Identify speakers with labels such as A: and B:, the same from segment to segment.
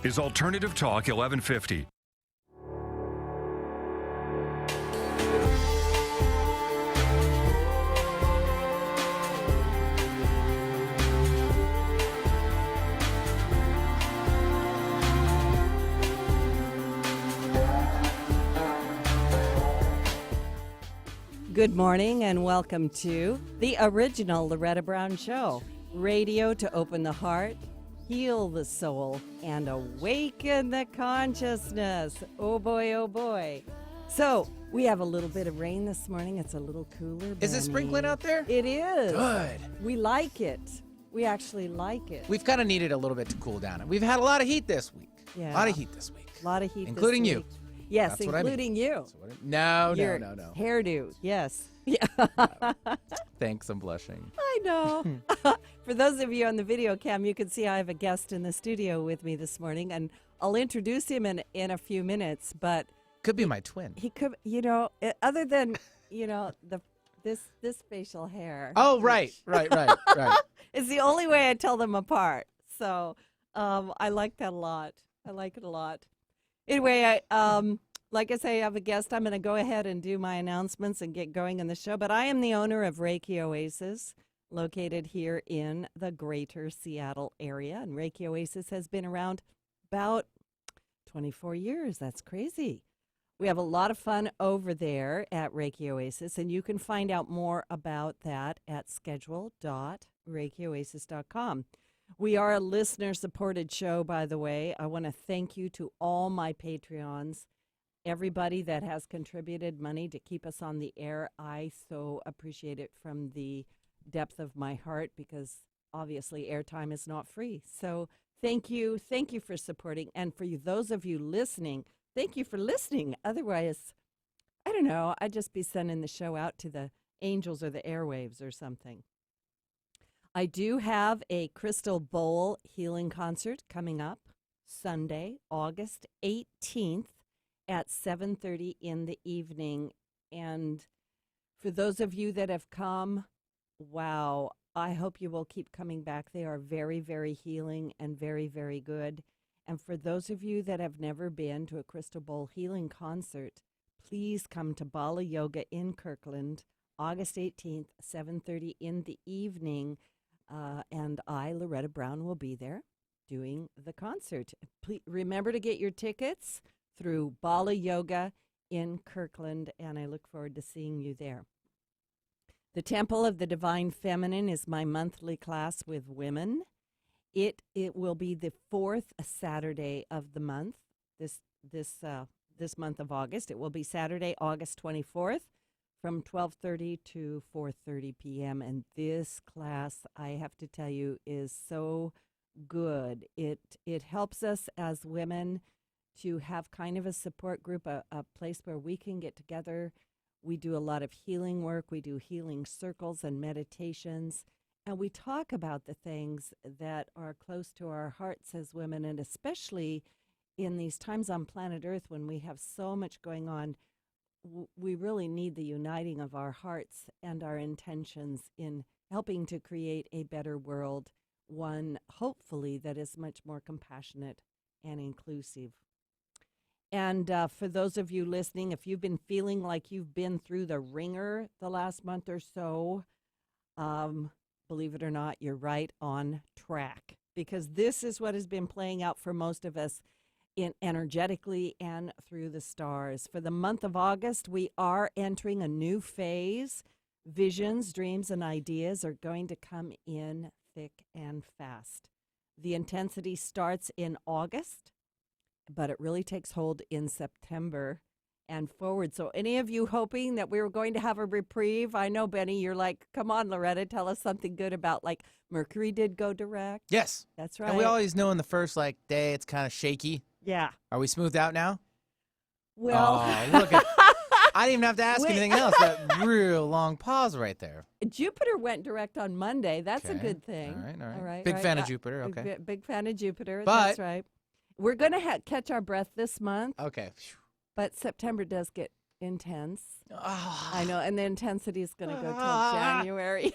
A: is Alternative Talk 1150.
B: Good morning and welcome to the original Loretta Brown Show. Radio to open the heart, heal the soul, and awaken the consciousness. Oh boy, oh boy. So, we have a little bit of rain this morning. It's a little cooler.
C: Is it sprinkling out there?
B: It is.
C: Good.
B: We like it. We actually like it.
C: We've kind of needed a little bit to cool down. We've had a lot of heat this week.
B: Yeah.
C: A lot of heat this week.
B: A lot of heat
C: Including
B: this
C: you.
B: week. Yes,
C: That's what I mean.
B: including you.
C: No.
B: Your hairdo, yes. Yeah.
C: Thanks, I'm blushing.
B: I know. For those of you on the video cam, you can see I have a guest in the studio with me this morning, and I'll introduce him in a few minutes, but
C: Could be my twin.
B: he could, other than, this facial hair.
C: Oh, right.
B: It's the only way I tell them apart. So I like that a lot. I like it a lot. Anyway, like I say, I have a guest. I'm going to go ahead and do my announcements and get going in the show. But I am the owner of Reiki Oasis, located here in the greater Seattle area. And Reiki Oasis has been around about 24 years. That's crazy. We have a lot of fun over there at Reiki Oasis, and you can find out more about that at schedule.reikioasis.com. We are a listener-supported show, by the way. I want to thank you to all my Patreons, everybody that has contributed money to keep us on the air. I so appreciate it from the depth of my heart because obviously airtime is not free. So thank you. Thank you for supporting. And for you, those of you listening, thank you for listening. Otherwise, I don't know, I'd just be sending the show out to the angels or the airwaves or something. I do have a crystal bowl healing concert coming up Sunday, August 18th at 7:30 in the evening. And for those of you that have come, wow, I hope you will keep coming back. They are very, very healing and very, very good. And for those of you that have never been to a crystal bowl healing concert, please come to Bala Yoga in Kirkland, August 18th, 7:30 in the evening. And I, Loretta Brown, will be there doing the concert. Please remember to get your tickets through Bala Yoga in Kirkland, and I look forward to seeing you there. The Temple of the Divine Feminine is my monthly class with women. It will be the fourth Saturday of the month, this month of August. It will be Saturday, August 24th. From 12:30 to 4:30 p.m. And this class, I have to tell you, is so good. It helps us as women to have kind of a support group, a place where we can get together. We do a lot of healing work. We do healing circles and meditations. And we talk about the things that are close to our hearts as women, and especially in these times on planet Earth when we have so much going on. We really need the uniting of our hearts and our intentions in helping to create a better world, one hopefully that is much more compassionate and inclusive. And for those of you listening, if you've been feeling like you've been through the ringer the last month or so, believe it or not, you're right on track, because this is what has been playing out for most of us energetically and through the stars. For the month of August, we are entering a new phase. Visions, dreams, and ideas are going to come in thick and fast. The intensity starts in August, but it really takes hold in September and forward. So any of you hoping that we were going to have a reprieve, I know, Benny, you're like, come on, Loretta, tell us something good about, like, Mercury did go direct.
C: Yes.
B: That's right.
C: And we always know in the first day it's kind of shaky.
B: Yeah.
C: Are we smoothed out now?
B: Well,
C: look at I didn't even have to ask anything else. That real long pause right there.
B: Jupiter went direct on Monday. That's a
C: Okay.
B: good thing.
C: All right.
B: Big
C: Fan of Jupiter. Okay.
B: Big fan of Jupiter.
C: But-
B: That's right. We're going to catch our breath this month,
C: Okay.
B: but September does get intense.
C: Ah.
B: I know, and the intensity is going to go till January.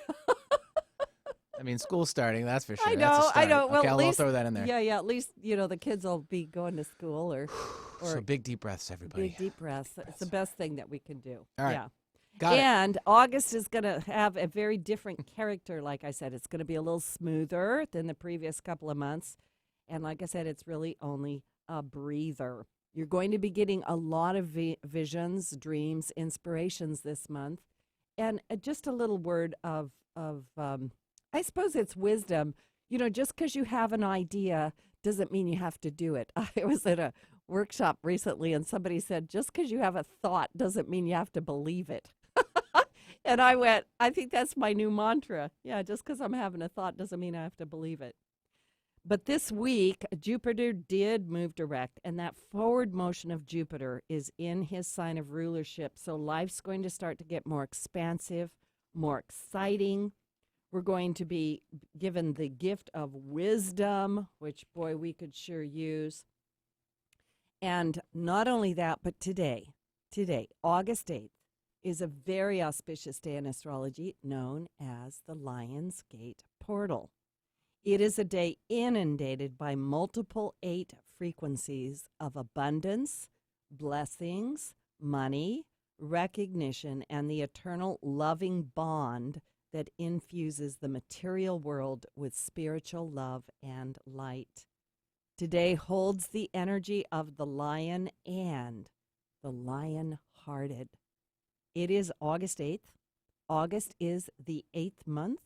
C: I mean, school's starting, that's for sure.
B: I
C: That's a
B: know, I
C: start.
B: know. Well,
C: Okay,
B: at
C: I'll
B: least
C: throw that in there.
B: Yeah, at least the kids will be going to school or
C: So big deep breaths, everybody.
B: big deep breaths. It's the best thing that we can do.
C: All right.
B: Yeah.
C: Got it.
B: And August is going to have a very different character. Like I said, it's going to be a little smoother than the previous couple of months. And like I said, it's really only a breather. You're going to be getting a lot of visions, dreams, inspirations this month. And just a little word of I suppose it's wisdom. Just because you have an idea doesn't mean you have to do it. I was at a workshop recently and somebody said, just because you have a thought doesn't mean you have to believe it. And I went, I think that's my new mantra. Yeah, just because I'm having a thought doesn't mean I have to believe it. But this week, Jupiter did move direct, and that forward motion of Jupiter is in his sign of rulership. So life's going to start to get more expansive, more exciting. We're going to be given the gift of wisdom, which, boy, we could sure use. And not only that, but today, August 8th, is a very auspicious day in astrology known as the Lion's Gate Portal. It is a day inundated by multiple 8 frequencies of abundance, blessings, money, recognition, and the eternal loving bond that infuses the material world with spiritual love and light. Today holds the energy of the lion and the lion-hearted. It is August 8th. August is the 8th month,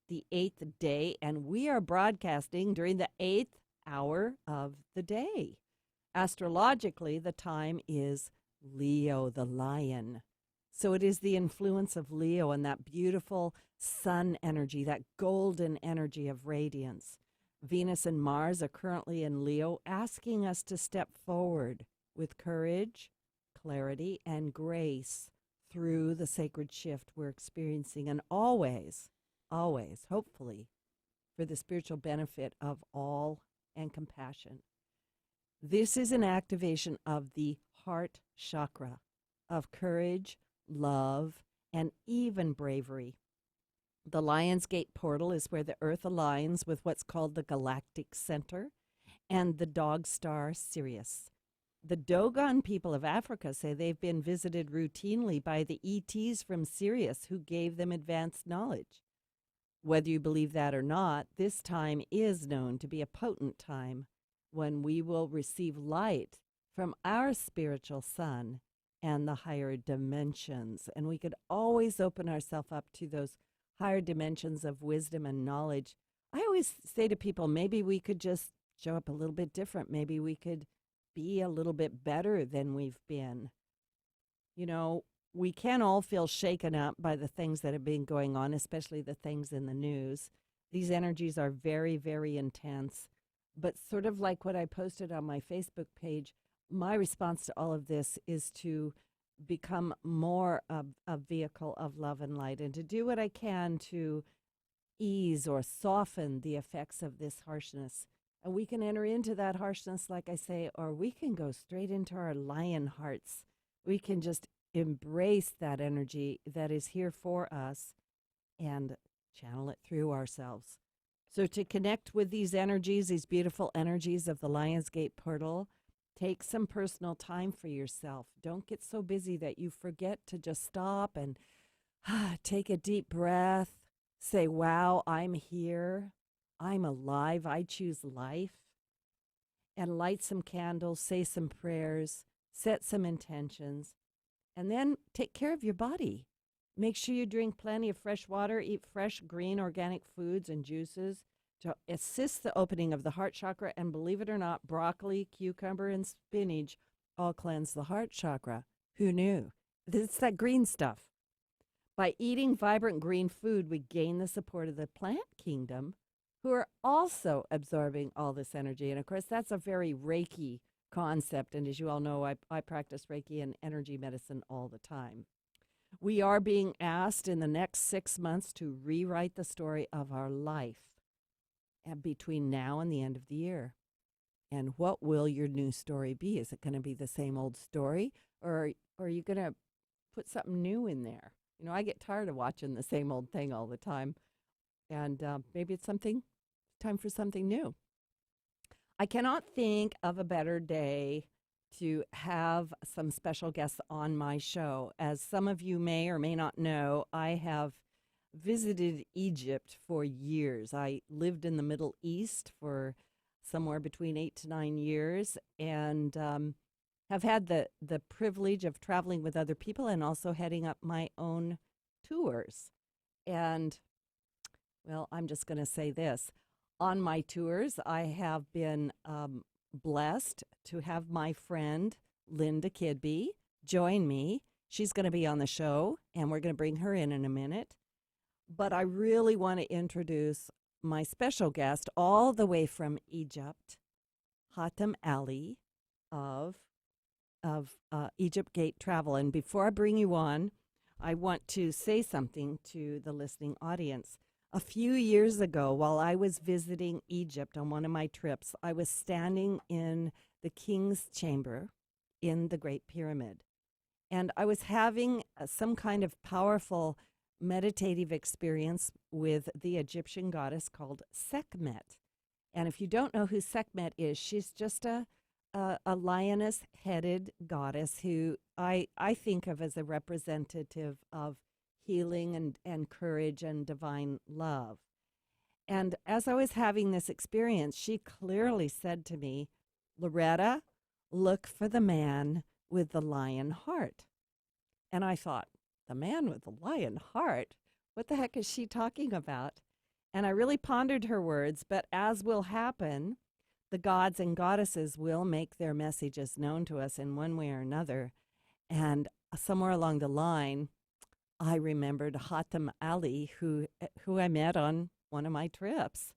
B: the 8th day, and we are broadcasting during the 8th hour of the day. Astrologically, the time is Leo, the lion. So it is the influence of Leo and that beautiful sun energy, that golden energy of radiance. Venus and Mars are currently in Leo, asking us to step forward with courage, clarity, and grace through the sacred shift we're experiencing, and always, hopefully, for the spiritual benefit of all and compassion. This is an activation of the heart chakra, of courage, love, and even bravery. The Lion's Gate portal is where the Earth aligns with what's called the galactic center and the dog star Sirius. The Dogon people of Africa say they've been visited routinely by the ETs from Sirius who gave them advanced knowledge. Whether you believe that or not, this time is known to be a potent time when we will receive light from our spiritual sun and the higher dimensions. And we could always open ourselves up to those higher dimensions of wisdom and knowledge. I always say to people, maybe we could just show up a little bit different. Maybe we could be a little bit better than we've been. We can all feel shaken up by the things that have been going on, especially the things in the news. These energies are very, very intense. But sort of like what I posted on my Facebook page, my response to all of this is to become more of a vehicle of love and light and to do what I can to ease or soften the effects of this harshness. And we can enter into that harshness, like I say, or we can go straight into our lion hearts. We can just embrace that energy that is here for us and channel it through ourselves. So to connect with these energies, these beautiful energies of the Lion's Gate portal, take some personal time for yourself. Don't get so busy that you forget to just stop and take a deep breath. Say, wow, I'm here. I'm alive. I choose life. And light some candles, say some prayers, set some intentions, and then take care of your body. Make sure you drink plenty of fresh water, eat fresh, green, organic foods and juices to assist the opening of the heart chakra. And believe it or not, broccoli, cucumber, and spinach all cleanse the heart chakra. Who knew? It's that green stuff. By eating vibrant green food, we gain the support of the plant kingdom, who are also absorbing all this energy. And of course, that's a very Reiki concept. And as you all know, I practice Reiki and energy medicine all the time. We are being asked in the next 6 months to rewrite the story of our life between now and the end of the year. And what will your new story be? Is it going to be the same old story, or are you going to put something new in there? I get tired of watching the same old thing all the time. And maybe it's time for something new. I cannot think of a better day to have some special guests on my show. As some of you may or may not know, I have visited Egypt for years. I lived in the Middle East for somewhere between 8 to 9 years, and have had the privilege of traveling with other people and also heading up my own tours. And, well, I'm just going to say this. On my tours, I have been blessed to have my friend Linda Kidby join me. She's going to be on the show, and we're going to bring her in a minute. But I really want to introduce my special guest all the way from Egypt, Hatem Ali of Egypt Gate Travel. And before I bring you on, I want to say something to the listening audience. A few years ago, while I was visiting Egypt on one of my trips, I was standing in the King's Chamber in the Great Pyramid. And I was having some kind of powerful meditative experience with the Egyptian goddess called Sekhmet. And if you don't know who Sekhmet is, she's just a lioness-headed goddess who I think of as a representative of healing and courage and divine love. And as I was having this experience, she clearly said to me, Loretta, look for the man with the lion heart. And I thought, the man with the lion heart? What the heck is she talking about? And I really pondered her words, but as will happen, the gods and goddesses will make their messages known to us in one way or another. And somewhere along the line, I remembered Hatem Ali, who I met on one of my trips.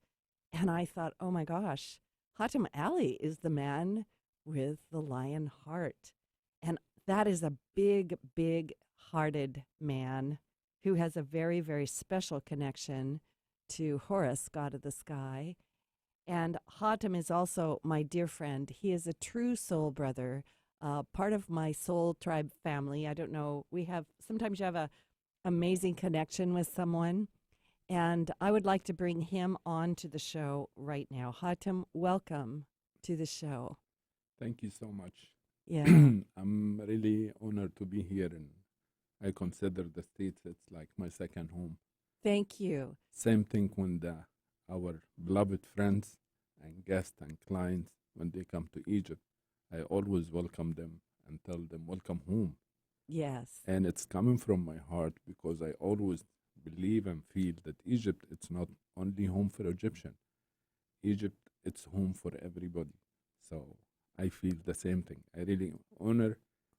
B: And I thought, oh my gosh, Hatem Ali is the man with the lion heart. And that is a big, big-hearted man who has a very, very special connection to Horus, god of the sky. And Hatem is also my dear friend. He is a true soul brother, part of my soul tribe family. I don't know, sometimes you have a amazing connection with someone. And I would like to bring him on to the show right now. Hatem, welcome to the show.
D: Thank you so much.
B: Yeah.
D: I'm really honored to be here, and I consider the States, it's like my second home.
B: Thank you.
D: Same thing when our beloved friends and guests and clients, when they come to Egypt, I always welcome them and tell them, welcome home.
B: Yes.
D: And it's coming from my heart because I always believe and feel that Egypt, it's not only home for Egyptian. Egypt, it's home for everybody. So I feel the same thing. I really honor.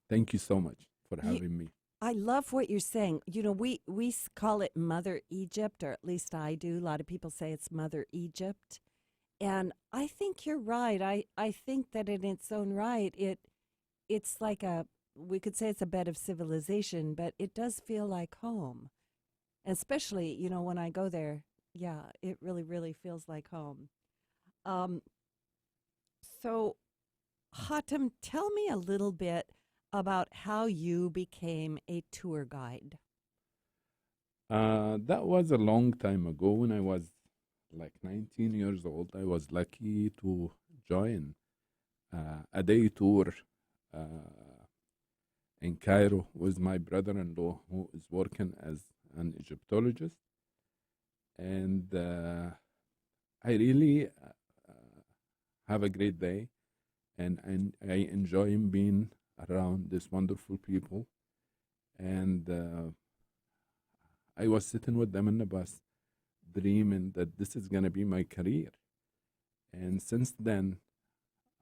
D: Thank you so much for having me.
B: I love what you're saying. You know, we call it Mother Egypt, or at least I do. A lot of people say it's Mother Egypt. And I think you're right. I think that in its own right, it's like we could say it's a bed of civilization, but it does feel like home. Especially, you know, when I go there, yeah, it really, really feels like home. So, Hatem, tell me a little bit about how you became a tour guide.
D: That was a long time ago when I was like 19 years old. I was lucky to join a day tour in Cairo with my brother-in-law, who is working as an Egyptologist. And I really have a great day, and I enjoy being around these wonderful people. And I was sitting with them in the bus, dreaming that this is going to be my career. And since then,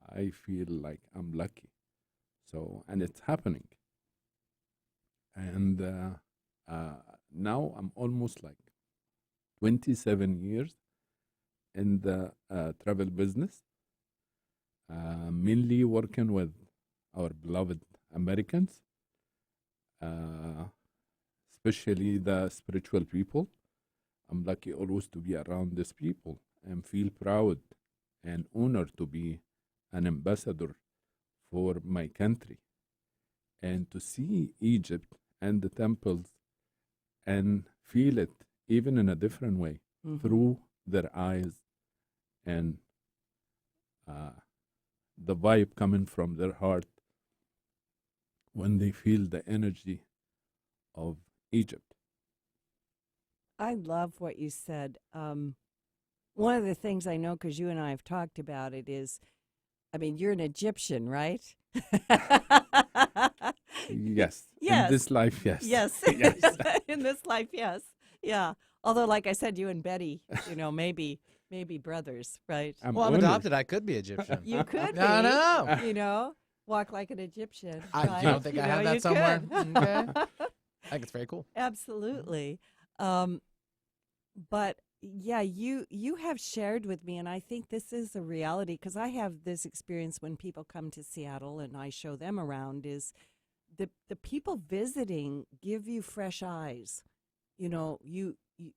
D: I feel like I'm lucky. So, and it's happening. And now I'm almost like 27 years in the travel business, mainly working with our beloved Americans, especially the spiritual people. I'm lucky always to be around these people and feel proud and honored to be an ambassador for my country, and to see Egypt and the temples and feel it even in a different way. through their eyes and the vibe coming from their heart when they feel the energy of Egypt.
B: I love what you said. One of the things I know, because you and I have talked about it, is, I mean, you're an Egyptian, right?
D: Yes.
B: Yes.
D: In this life, yes.
B: Yes.
D: Yes.
B: In this life, yes. Yeah. Although, like I said, you and Betty, maybe brothers, right?
D: I'm
C: Well, I'm
D: honored.
C: adopted. I could be Egyptian.
B: You could be.
C: I know.
B: Walk like an Egyptian.
C: I
B: right?
C: don't think I have that
B: you
C: somewhere.
B: could.
C: Okay. I think it's very cool.
B: Absolutely. But yeah, you have shared with me, and I think this is a reality, because I have this experience when people come to Seattle and I show them around, is the people visiting give you fresh eyes.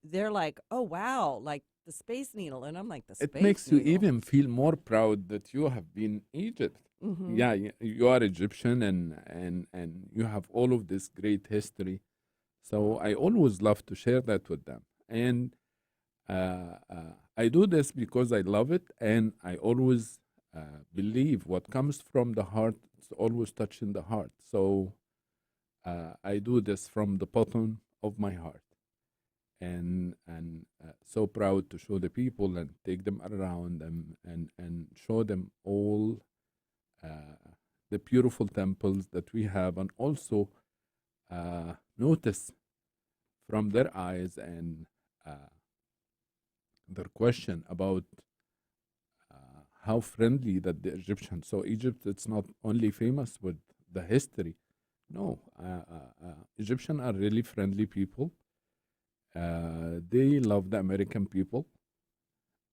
B: They're like, oh wow, like the Space Needle, and I'm like, the Space
D: It makes you
B: Needle.
D: even feel more proud that you have been Egypt.
B: Mhm.
D: Yeah, you are Egyptian and you have all of this great history. So I always love to share that with them. And I do this because I love it, and I always believe what comes from the heart is always touching the heart. So I do this from the bottom of my heart, and so proud to show the people and take them around them and show them all the beautiful temples that we have, and also notice from their eyes and their question about how friendly that the Egyptians. So Egypt, it's not only famous with the history. No, Egyptians are really friendly people. They love the American people,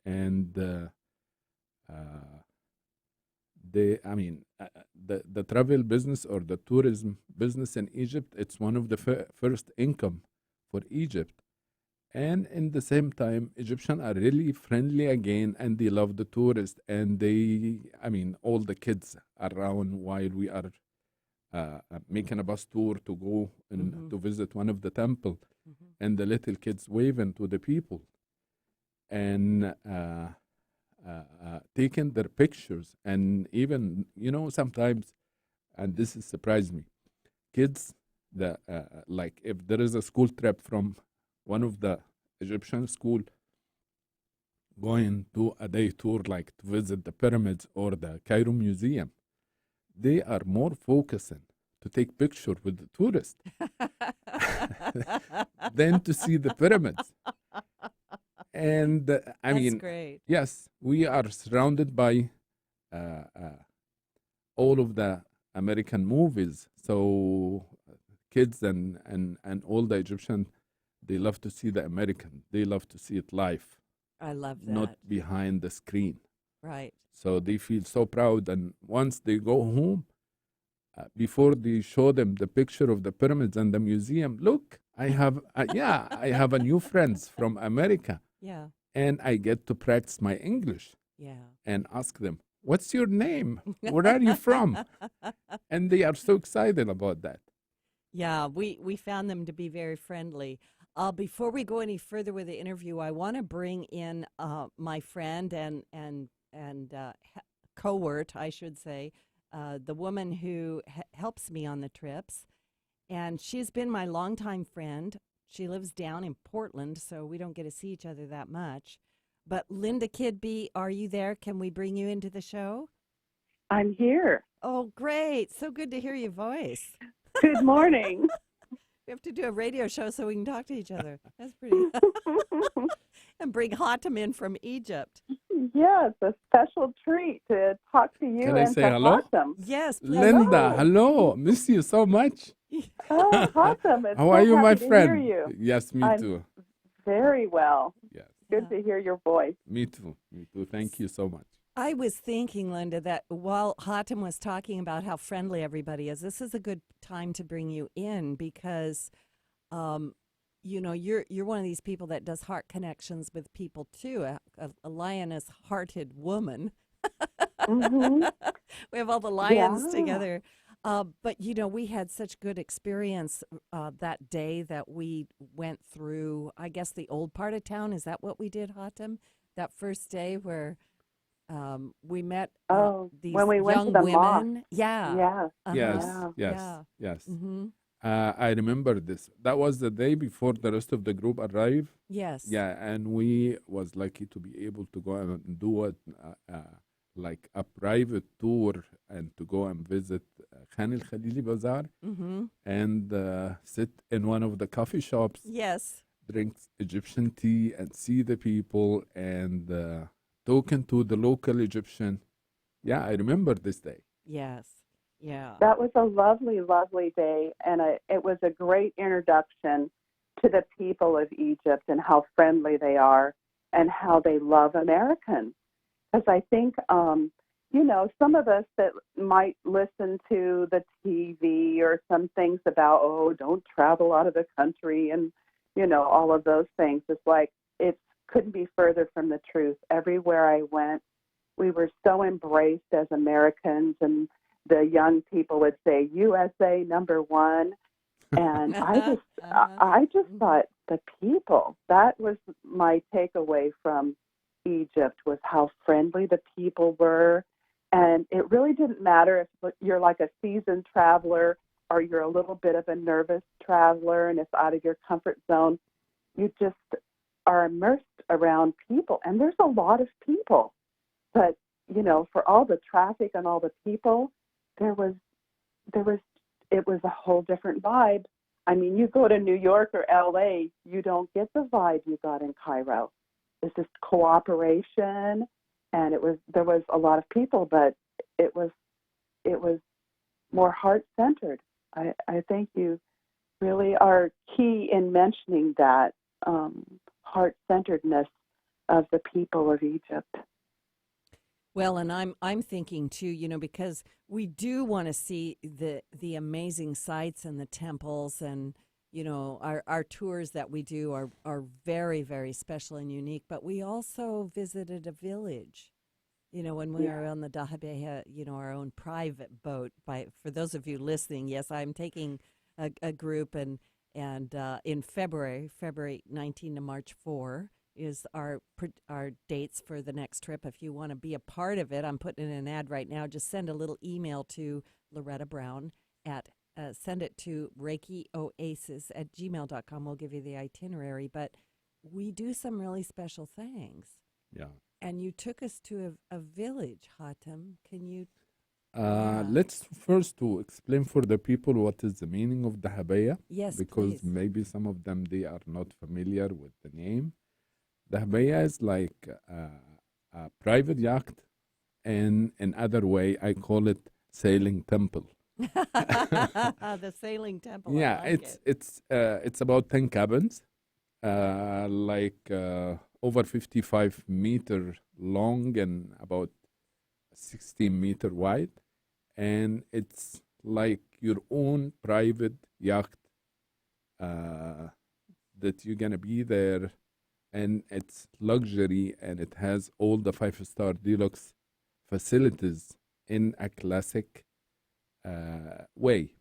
D: and the travel business or the tourism business in Egypt, it's one of the first income for Egypt. And in the same time, Egyptians are really friendly again, and they love the tourists. And all the kids around while we are making a bus tour to go and to visit one of the temple, and the little kids waving to the people and taking their pictures. And even, sometimes, and this has surprised me, kids that like if there is a school trip from one of the Egyptian school going to a day tour, like to visit the pyramids or the Cairo museum, they are more focusing to take picture with the tourists than to see the pyramids. And
B: That's great.
D: yes, we are surrounded by all of the American movies. So kids and all the Egyptian, they love to see the American. They love to see it live,
B: I love that.
D: not behind the screen.
B: Right.
D: So they feel so proud. And once they go home, before they show them the picture of the pyramids and the museum, look, I have, I have a new friends from America.
B: Yeah.
D: And I get to practice my English
B: Yeah.
D: and ask them, what's your name? Where are you from? And they are so excited about that.
B: Yeah, we found them to be very friendly. Before we go any further with the interview, I want to bring in my friend and cohort, I should say, the woman who helps me on the trips, and she's been my longtime friend. She lives down in Portland, so we don't get to see each other that much. But Linda Kidby, are you there? Can we bring you into the show?
E: I'm here.
B: Oh, great. So good to hear your voice.
E: Good morning.
B: We have to do a radio show so we can talk to each other. That's pretty. And bring Hatem in from Egypt.
E: Yes, a special treat to talk to you
D: Can I
E: and
D: say
E: to
D: hello?
E: Hatem.
B: Yes, please.
D: Linda, hello. Miss you so much.
E: Oh, Hatem, it's
D: How
E: so
D: are you, my
E: happy to
D: friend?
E: hear you.
D: Yes, me
E: I'm
D: too.
E: Very well.
D: Yes,
E: Good
B: Yeah.
E: to hear your voice.
D: me too. Me too. Thank you so much.
B: I was thinking, Linda, that while Hatem was talking about how friendly everybody is, this is a good time to bring you in because, you're one of these people that does heart connections with people too, a lioness-hearted woman.
E: Hmm.
B: We have all the lions
E: Yeah.
B: together. But we had such good experience that day that we went through. I guess the old part of town. Is that what we did, Hatem? That first day where we met
E: Oh,
B: these
E: when we went to
B: young
E: the mosque.
B: women. Yeah.
E: Yeah,
B: Uh
D: Yes,
B: huh.
E: yeah.
D: yes,
B: Yeah.
D: yes.
B: Mm-hmm.
D: I remember this. That was the day before the rest of the group arrived.
B: Yes.
D: Yeah, and we was lucky to be able to go and do like a private tour and to go and visit Khan el Khalili Bazaar
B: Mm-hmm.
D: and sit in one of the coffee shops,
B: Yes.
D: drink Egyptian tea, and see the people and talking to the local Egyptian. Yeah, I remember this day.
B: Yes. Yeah.
E: That was a lovely, lovely day, and it was a great introduction to the people of Egypt and how friendly they are and how they love Americans. Because I think, some of us that might listen to the TV or some things about, oh, don't travel out of the country and, all of those things. It's like it couldn't be further from the truth. Everywhere I went, we were so embraced as Americans, and the young people would say USA #1. And I just thought the people, that was my takeaway from Egypt, was how friendly the people were. And it really didn't matter if you're like a seasoned traveler or you're a little bit of a nervous traveler and it's out of your comfort zone. You just are immersed around people. And there's a lot of people. But, for all the traffic and all the people, it was a whole different vibe. I mean, you go to New York or LA, you don't get the vibe you got in Cairo. It's just cooperation, and there was a lot of people, but it was more heart-centered. I think you really are key in mentioning that heart-centeredness of the people of Egypt.
B: Well, and I'm thinking too, because we do want to see the amazing sights and the temples, and our tours that we do are very, very special and unique. But we also visited a village, when we were on the Dahabeha, our own private boat. For those of you listening, yes, I'm taking a group, and in February 19 to March 4. Is our dates for the next trip. If you want to be a part of it, I'm putting in an ad right now. Just send a little email to Loretta Brown send it to ReikiOasis@gmail.com. We'll give you the itinerary. But we do some really special things.
D: Yeah.
B: And you took us to a village, Hatem. Can you?
D: Let's first to explain for the people what is the meaning of the Habaya.
B: Yes,
D: because
B: please.
D: maybe some of them, they are not familiar with the name. The Habaya is like a private yacht, and another way I call it sailing temple.
B: The sailing temple.
D: Yeah,
B: I like
D: it's about 10 cabins, over 55 meter long and about 16 meter wide, and it's like your own private yacht that you're gonna be there. And it's luxury, and it has all the 5-star deluxe facilities in a classic way.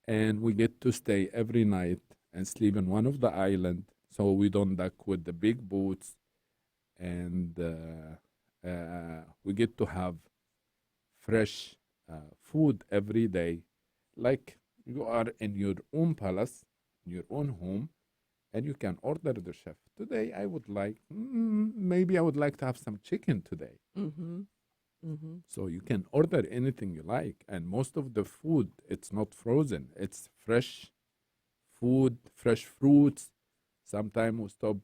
D: And we get to stay every night and sleep in one of the island, so we don't dock with the big boats. And we get to have fresh food every day, like you are in your own palace, in your own home. And you can order the chef. Today, I would like, maybe I would like to have some chicken today.
B: Mm-hmm. Mm-hmm.
D: So you can order anything you like. And most of the food, it's not frozen. It's fresh food, fresh fruits. Sometimes we stop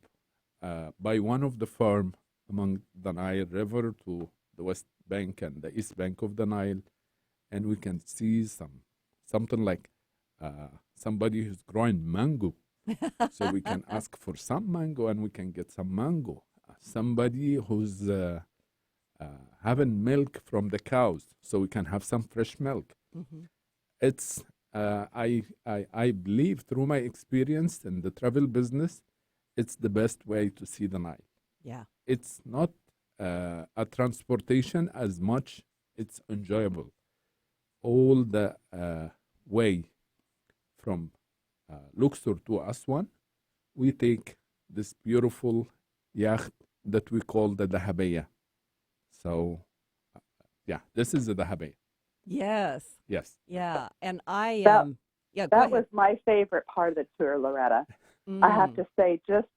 D: by one of the farm among the Nile River to the West Bank and the East Bank of the Nile. And we can see something like somebody who's growing mango. So we can ask for some mango and we can get some mango. Somebody who's having milk from the cows, so we can have some fresh milk.
B: Mm-hmm.
D: It's I believe through my experience in the travel business, it's the best way to see the Nile.
B: Yeah.
D: It's not a transportation as much. It's enjoyable. all the way from Luxor to Aswan, we take this beautiful yacht that we call the Dahabeya. So, yeah, this is the Dahabeya.
B: Yes.
D: Yes.
B: Yeah. And I
E: That-
B: yeah, go
E: That
B: ahead.
E: was my favorite part of the tour, Loretta. I have
B: Mm.
E: to say, just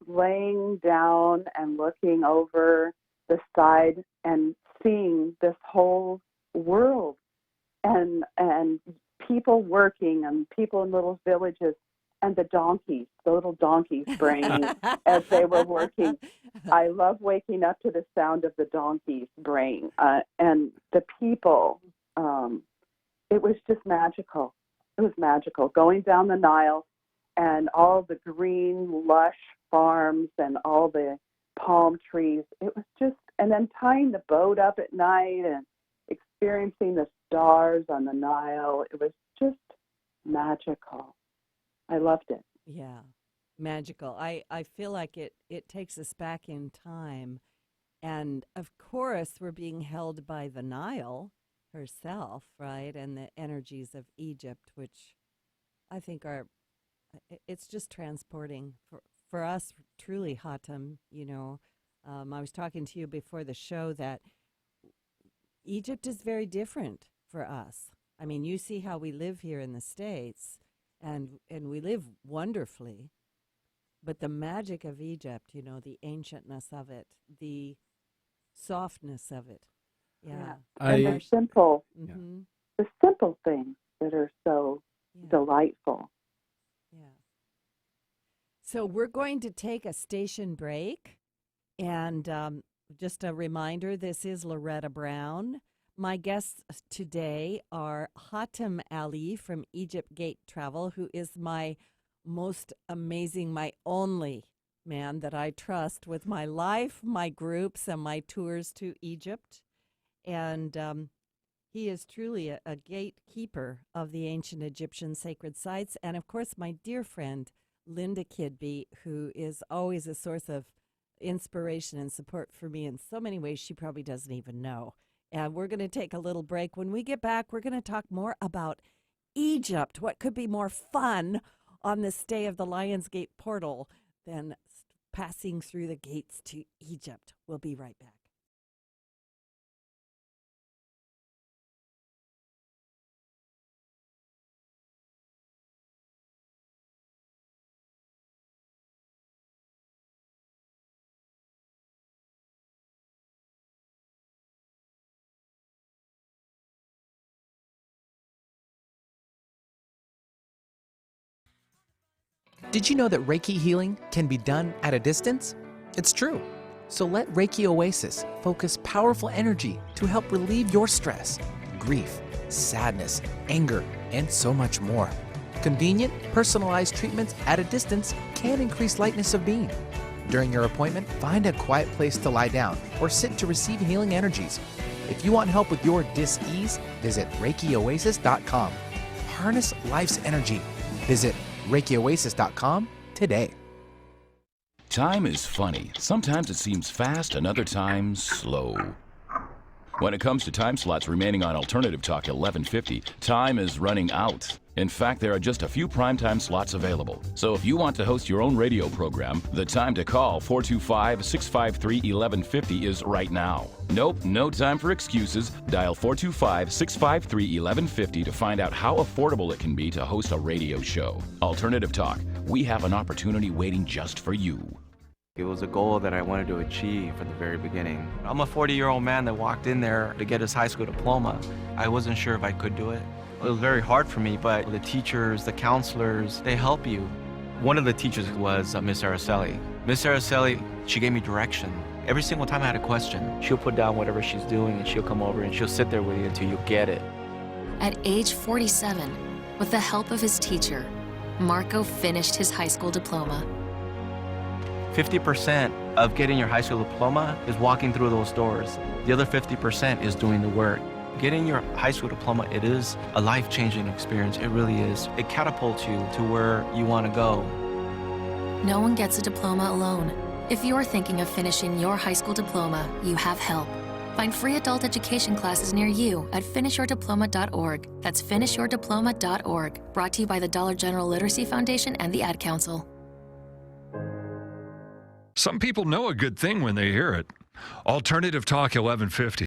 E: laying down and looking over the side and seeing this whole world and people working and people in little villages and the little donkeys braying as they were working. I love waking up to the sound of the donkeys braying and the people. It was just magical. It was magical going down the Nile and all the green, lush farms and all the palm trees. It was just, and then tying the boat up at night and experiencing the stars on the Nile. It was just magical. I loved it.
B: Yeah, magical. I feel like it takes us back in time. And of course, we're being held by the Nile herself, right? And the energies of Egypt, which I think it's just transporting for us, truly, Hatem. You know, I was talking to you before the show that Egypt is very different for us. I mean, you see how we live here in the States. And we live wonderfully, but the magic of Egypt, you know, the ancientness of it, the softness of it, yeah.
E: And the simple things that are so delightful.
B: Yeah. So we're going to take a station break, and just a reminder, this is Loretta Brown. My guests today are Hatem Ali from Egypt Gate Travel, who is my most amazing, my only man that I trust with my life, my groups, and my tours to Egypt. And he is truly a gatekeeper of the ancient Egyptian sacred sites. And, of course, my dear friend, Linda Kidby, who is always a source of inspiration and support for me in so many ways she probably doesn't even know. And we're going to take a little break. When we get back, we're going to talk more about Egypt. What could be more fun on this day of the Lions Gate portal than passing through the gates to Egypt? We'll be right back.
C: Did you know that Reiki Healing can be done at a distance? It's true. So let Reiki Oasis focus powerful energy to help relieve your stress, grief, sadness, anger, and so much more. Convenient, personalized treatments at a distance can increase lightness of being. During your appointment, find a quiet place to lie down or sit to receive healing energies. If you want help with your dis-ease, visit ReikiOasis.com. Harness life's energy. Visit ReikiOasis.com today.
F: Time is funny. Sometimes it seems fast and other times slow. When it comes to time slots remaining on Alternative Talk 1150, time is running out. In fact, there are just a few primetime slots available. So if you want to host your own radio program, the time to call 425-653-1150 is right now. Nope, no time for excuses. Dial 425-653-1150 to find out how affordable it can be to host a radio show. Alternative Talk, we have an opportunity waiting just for you.
G: It was a goal that I wanted to achieve from the very beginning. I'm a 40-year-old man that walked in there to get his high school diploma. I wasn't sure if I could do it. It was very hard for me, but the teachers, the counselors, they help you. One of the teachers was Miss Araceli. Miss Araceli, she gave me direction. Every single time I had a question, she'll put down whatever she's doing and she'll come over and she'll sit there with you until you get it.
H: At age 47, with the help of his teacher, Marco finished his high school diploma.
G: 50% of getting your high school diploma is walking through those doors. The other 50% is doing the work. Getting your high school diploma, it is a life-changing experience. It really is. It catapults you to where you want to go.
H: No one gets a diploma alone. If you're thinking of finishing your high school diploma, you have help. Find free adult education classes near you at finishyourdiploma.org. That's finishyourdiploma.org. Brought to you by the Dollar General Literacy Foundation and the Ad Council.
A: Some people know a good thing when they hear it. Alternative Talk 1150.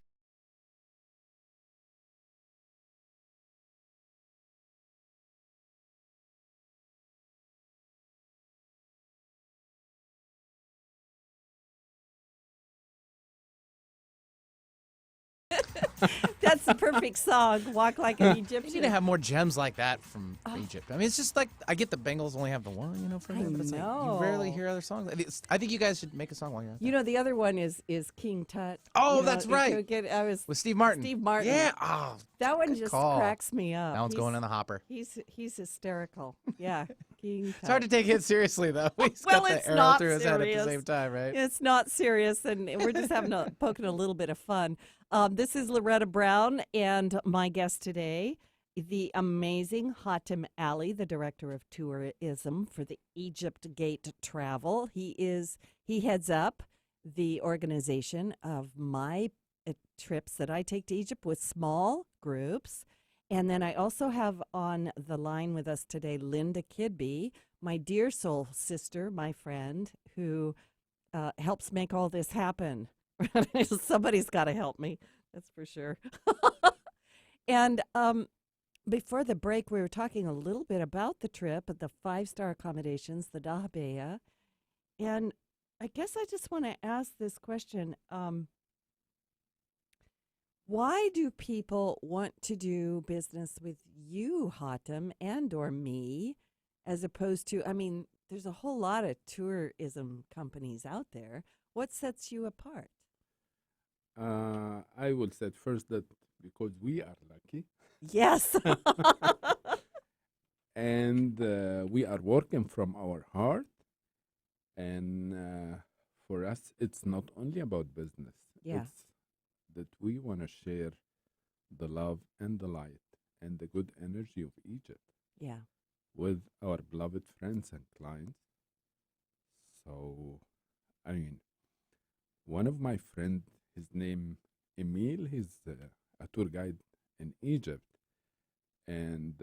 B: That's the perfect song. Walk like an
C: You
B: Egyptian.
C: need to have more gems like that from Egypt. I mean, it's just like, I get the Bengals only have the one, for me, but it's like, you rarely hear other songs. I think you guys should make a song while you're at
B: The other one is King Tut.
C: Oh, that's right. With Steve Martin.
B: Steve Martin.
C: Yeah. Oh,
B: that one
C: good
B: just
C: call.
B: cracks me up.
C: That one's going in the hopper.
B: He's hysterical. Yeah, King Tut.
C: It's hard to take it seriously, though. He's
B: Well,
C: got the
B: it's
C: arrow
B: not
C: through his head at the
B: serious.
C: same time, right?
B: It's not serious, and we're just poking a little bit of fun. This is Loretta Brown, and my guest today, the amazing Hatem Ali, the director of tourism for the Egypt Gate Travel. He heads up the organization of my trips that I take to Egypt with small groups. And then I also have on the line with us today Linda Kidby, my dear soul sister, my friend, who helps make all this happen. Somebody's got to help me, that's for sure. And before the break, we were talking a little bit about the trip at the 5-star accommodations, the Dahabeya. And I guess I just want to ask this question. Why do people want to do business with you, Hatem, and or me, as opposed to, there's a whole lot of tourism companies out there. What sets you apart?
D: I will say first that because we are lucky.
B: Yes.
D: And we are working from our heart. And for us, it's not only about business.
B: Yeah.
D: It's that we want to share the love and the light and the good energy of Egypt.
B: Yeah.
D: With our beloved friends and clients. So, one of my friends, his name Emil, he's a tour guide in Egypt. And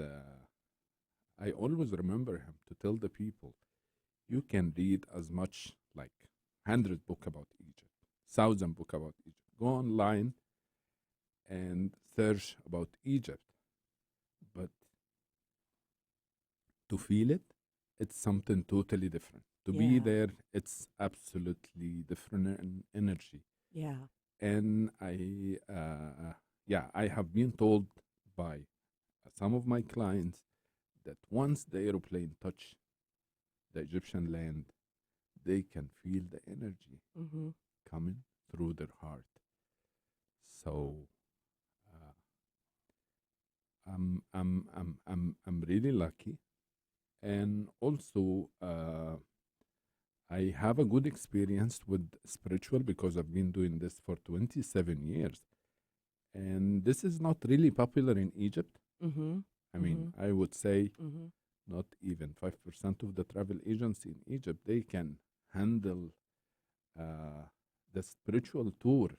D: I always remember him to tell the people, you can read as much, like 100 books about Egypt, 1,000 books about Egypt. Go online and search about Egypt. But to feel it, it's something totally different. To be there, it's absolutely different in energy.
B: Yeah.
D: And I have been told by some of my clients that once the aeroplane touch the Egyptian land, they can feel the energy coming through their heart. So I'm really lucky, and also I have a good experience with spiritual because I've been doing this for 27 years, and this is not really popular in Egypt. I would say not even 5% of the travel agents in Egypt, they can handle the spiritual tour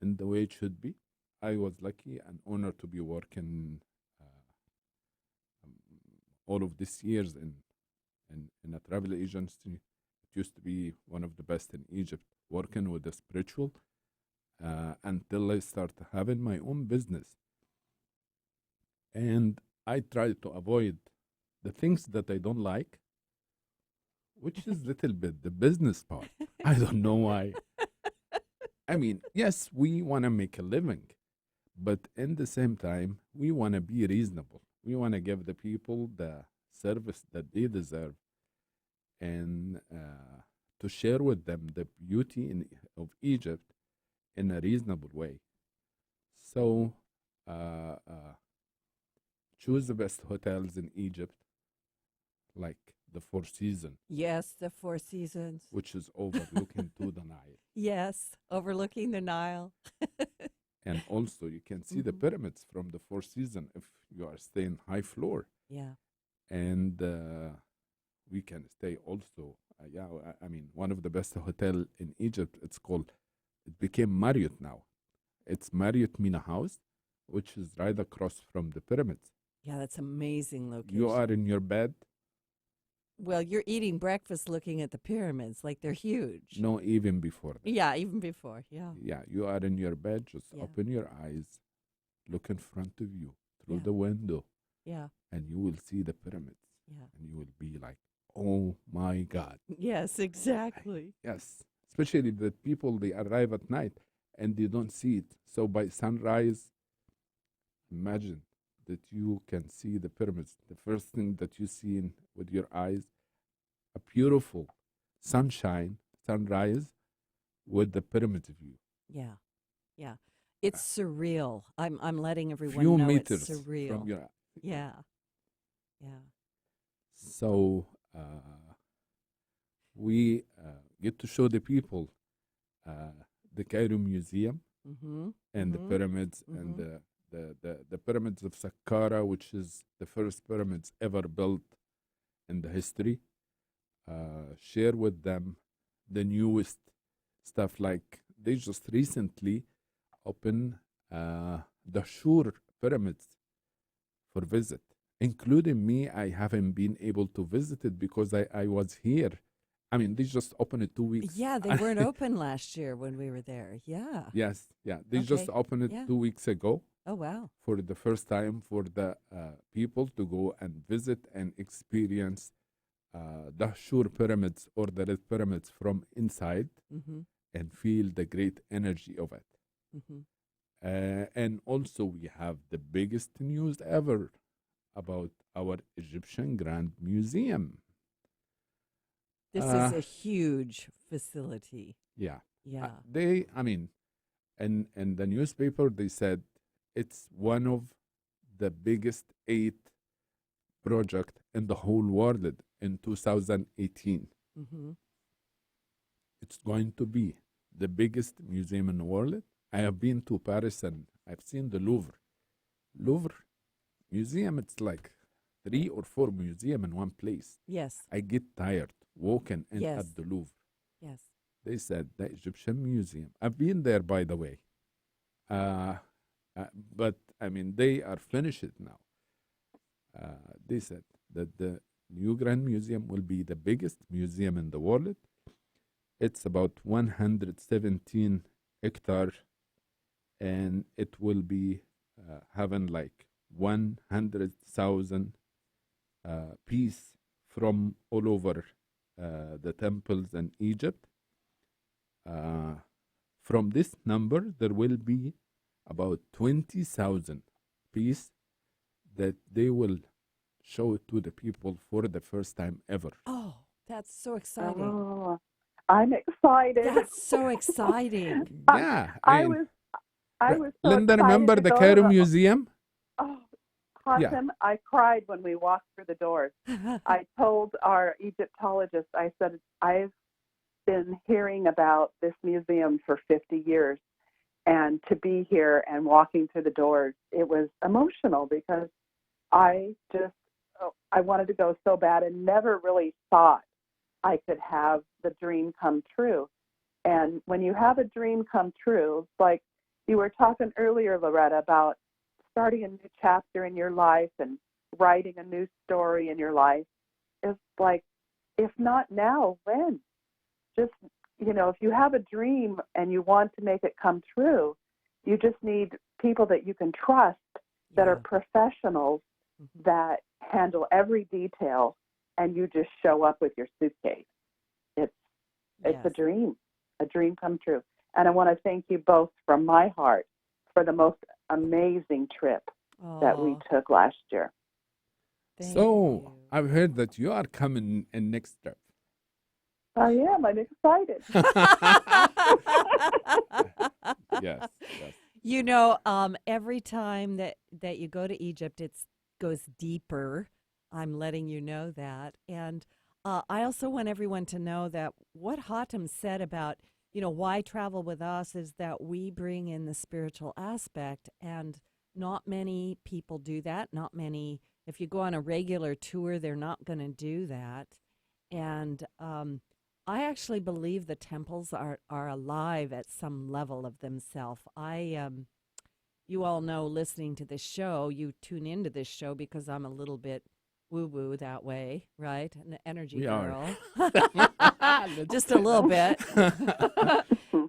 D: in the way it should be. I was lucky and honored to be working all of these years in a travel agency. It used to be one of the best in Egypt, working with the spiritual until I started having my own business. And I try to avoid the things that I don't like, which is little bit the business part. I don't know why. Yes, we want to make a living, but in the same time, we want to be reasonable. We want to give the people the service that they deserve, and to share with them the beauty of Egypt in a reasonable way. So, choose the best hotels in Egypt, like the Four Seasons.
B: Yes, the Four Seasons.
D: Which is overlooking to the Nile.
B: Yes, overlooking the Nile.
D: And also, you can see the pyramids from the Four Seasons if you are staying high floor.
B: Yeah.
D: And we can stay also. One of the best hotel in Egypt. It became Marriott now. It's Marriott Mina House, which is right across from the pyramids.
B: Yeah, that's amazing location.
D: You are in your bed.
B: Well, you're eating breakfast looking at the pyramids, like they're huge.
D: No, even before that.
B: Yeah, even before. Yeah.
D: Yeah, you are in your bed. Just
B: Yeah.
D: open your eyes, look in front of you through
B: Yeah.
D: the window,
B: Yeah.
D: and you will see the pyramids.
B: Yeah.
D: And you will be like, oh my God.
B: Yes, exactly.
D: Yes. Especially the people, they arrive at night and they don't see it. So by sunrise, imagine that you can see the pyramids. The first thing that you see with your eyes, a beautiful sunshine, sunrise with the pyramid view.
B: Yeah. Yeah. It's surreal. I'm letting everyone
D: Few
B: know
D: meters
B: it's surreal.
D: from your.
B: Yeah. Yeah.
D: So we get to show the people the Cairo Museum
B: Mm-hmm.
D: and the pyramids and the pyramids of Saqqara, which is the first pyramids ever built in the history. Share with them the newest stuff. Like they just recently opened the Shur pyramids for visit, including me. I haven't been able to visit it because I was here. I mean, they just opened it 2 weeks.
B: Yeah, they weren't open last year when we were there. Yeah.
D: Yes, yeah. They just
B: Okay,
D: opened it
B: yeah.
D: 2 weeks ago
B: Oh, wow.
D: for the first time for the people to go and visit and experience the Shur pyramids or the Red pyramids from inside
B: Mm-hmm.
D: and feel the great energy of it.
B: Mm-hmm.
D: And also, we have the biggest news ever about our Egyptian Grand Museum.
B: This is a huge facility.
D: Yeah.
B: Yeah.
D: In the newspaper, they said it's one of the biggest 8 project in the whole world in 2018.
B: Mm-hmm.
D: It's going to be the biggest museum in the world. I have been to Paris and I've seen the Louvre. Louvre museum, it's like 3 or 4 museum in one place.
B: Yes.
D: I get tired walking in
B: Yes.
D: at the Louvre.
B: Yes.
D: They said the Egyptian Museum. I've been there, by the way. But I mean, they are finished it now. They said that the new Grand Museum will be the biggest museum in the world. It's about 117 hectares, and it will be having like 100,000 piece from all over the temples in Egypt. From this number, there will be about 20,000 piece that they will show it to the people for the first time ever.
B: Oh, that's so exciting.
E: Oh, I'm excited.
B: That's so exciting.
D: Yeah.
E: I was so
D: Linda,
E: excited
D: remember
E: to
D: the
E: go to
D: Cairo Museum?
E: Oh, Hatem, I cried when we walked through the doors. I told our Egyptologist, I said, I've been hearing about this museum for 50 years. And to be here and walking through the doors, it was emotional because I wanted to go so bad and never really thought I could have the dream come true. And when you have a dream come true, like you were talking earlier, Loretta, about starting a new chapter in your life and writing a new story in your life, it's like, if not now, when? Just, if you have a dream and you want to make it come true, you just need people that you can trust that are professionals that handle every detail, and you just show up with your suitcase. It's a dream come true. And I want to thank you both from my heart for the most amazing trip that we took last year.
B: Thank
D: So
B: you.
D: I've heard that you are coming in next trip.
E: I am. I'm excited.
D: Yes.
B: Every time that you go to Egypt, it goes deeper. I'm letting you know that. And I also want everyone to know that what Hatem said about, why travel with us is that we bring in the spiritual aspect, and not many people do that. Not many. If you go on a regular tour, they're not going to do that. And I actually believe the temples are alive at some level of themselves. You all know, listening to this show, you tune into this show because I'm a little bit woo-woo that way, right? An energy
D: We are.
B: girl. Just a little bit.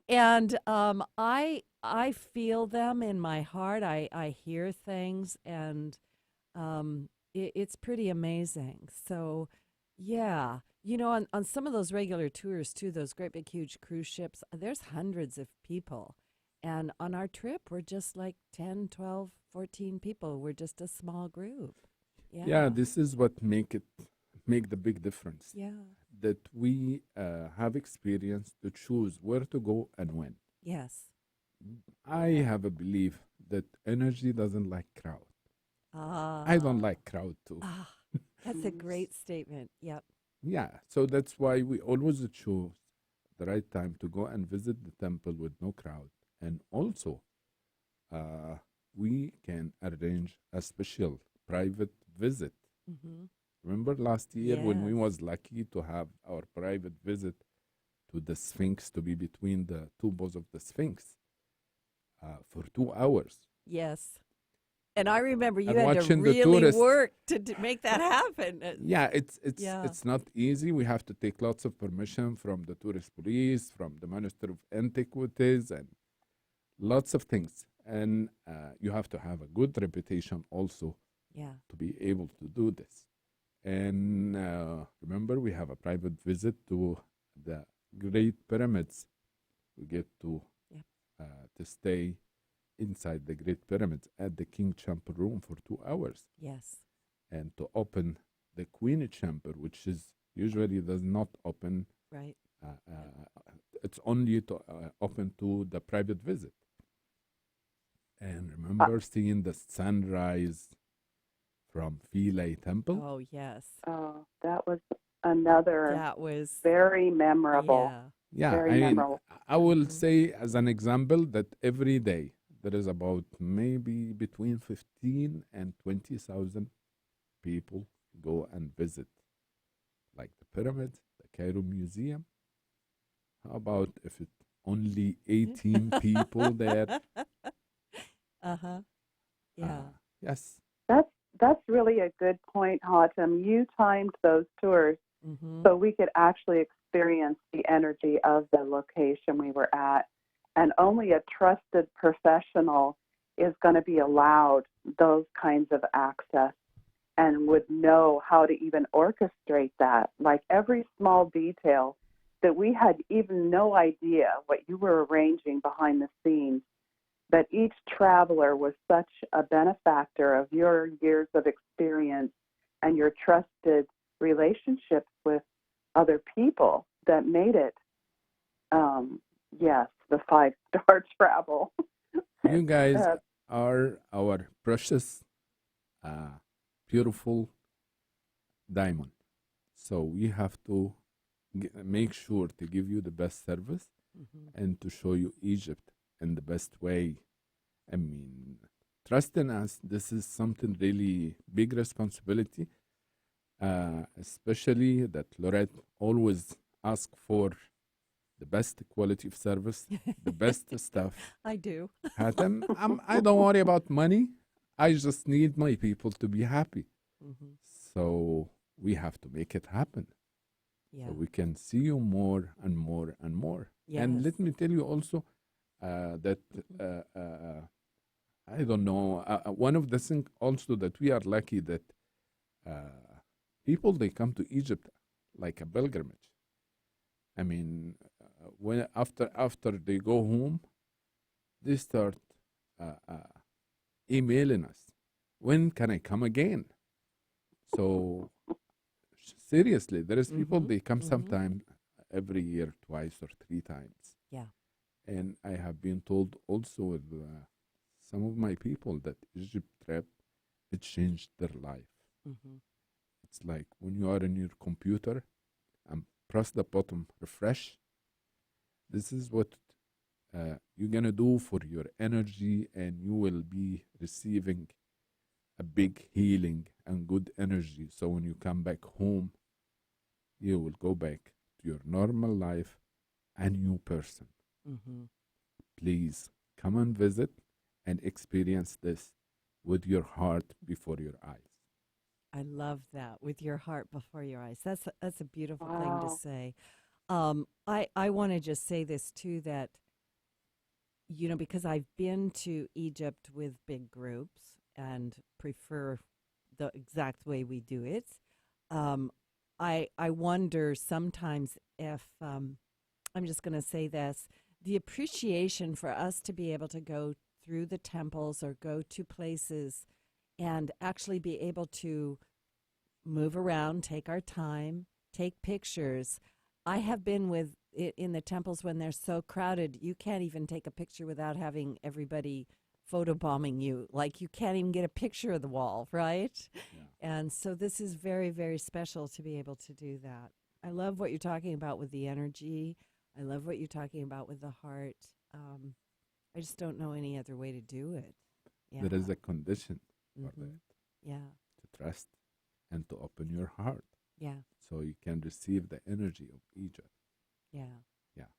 B: And I feel them in my heart. I hear things, and it's pretty amazing. So, yeah. On some of those regular tours, too, those great big huge cruise ships, there's hundreds of people. And on our trip, we're just like 10, 12, 14 people. We're just a small group. Yeah.
D: Yeah, this is what make the big difference.
B: Yeah.
D: That we have experience to choose where to go and when.
B: Yes.
D: I have a belief that energy doesn't like crowd. I don't like crowd too.
B: That's a great statement. Yep.
D: Yeah, so that's why we always choose the right time to go and visit the temple with no crowd. And also, we can arrange a special private visit.
B: Mm-hmm.
D: Remember last year when we
B: Yes.
D: was lucky to have our private visit to the Sphinx, to be between the two balls of the Sphinx for 2 hours.
B: Yes. And I remember you
D: And
B: had to
D: watching the
B: really
D: tourists.
B: work to make that happen.
D: Yeah, it's
B: Yeah.
D: it's not easy. We have to take lots of permission from the tourist police, from the Minister of Antiquities, and lots of things. And you have to have a good reputation also
B: Yeah.
D: to be able to do this. And remember, we have a private visit to the Great Pyramids. We get to
B: Yep.
D: to stay inside the Great Pyramids at the King Chamber room for 2 hours,
B: Yes.
D: and to open the Queen Chamber, which is usually does not open.
B: Right.
D: It's only to open to the private visit. And remember seeing the sunrise from Philae Temple.
B: Oh, yes.
E: Oh, that was another
B: That was
E: very memorable.
B: Yeah.
D: Yeah,
E: Very
D: I mean,
E: memorable.
D: I will say as an example that every day there is about maybe between 15 and 20,000 people go and visit, like the pyramids, the Cairo Museum. How about if it's only 18 people there?
B: Uh-huh. Yeah.
D: Yes.
E: That's really a good point, Hatem. You timed those tours
B: Mm-hmm.
E: so we could actually experience the energy of the location we were at. And only a trusted professional is going to be allowed those kinds of access and would know how to even orchestrate that. Like every small detail that we had even no idea what you were arranging behind the scenes, that each traveler was such a benefactor of your years of experience and your trusted relationships with other people that made it, yes, the 5-star travel.
D: You guys are our precious, beautiful diamond. So we have to make sure to give you the best service
B: Mm-hmm.
D: and to show you Egypt in the best way. I mean, trust in us. This is something really big responsibility, especially that Loretta always asks for the best quality of service, the best stuff.
B: I do.
D: Hatem, I don't worry about money. I just need my people to be happy.
B: Mm-hmm.
D: So we have to make it happen.
B: Yeah.
D: So we can see you more and more and more. And
B: Yes.
D: let me tell you also that I don't know. One of the things also that we are lucky that people they come to Egypt like a pilgrimage. I mean, when after they go home, they start emailing us. When can I come again? So seriously, there is people
B: Mhm,
D: they come
B: mhm.
D: sometime every year, twice or 3 times.
B: Yeah.
D: And I have been told also with some of my people that Egypt trip, it changed their life.
B: Mm-hmm.
D: It's like when you are in your computer and press the button, refresh. This is what you're going to do for your energy, and you will be receiving a big healing and good energy. So when you come back home, you will go back to your normal life a new person.
B: Mm-hmm.
D: Please come and visit and experience this with your heart before your eyes.
B: I love that. With your heart before your eyes. That's a beautiful thing
E: Wow.
B: to say. I want to just say this too, that because I've been to Egypt with big groups and prefer the exact way we do it. I wonder sometimes if I'm just going to say this, the appreciation for us to be able to go through the temples or go to places and actually be able to move around, take our time, take pictures. I have been in the temples when they're so crowded, you can't even take a picture without having everybody photobombing you. Like you can't even get a picture of the wall, right?
D: Yeah.
B: And so this is very, very special to be able to do that. I love what you're talking about with the energy. I love what you're talking about with the heart. I just don't know any other way to do it. Yeah.
D: There is a condition for
B: Mhm.
D: that,
B: Yeah.
D: to trust and to open your heart
B: Yeah.
D: so you can receive the energy of Egypt.
B: Yeah.
D: Yeah.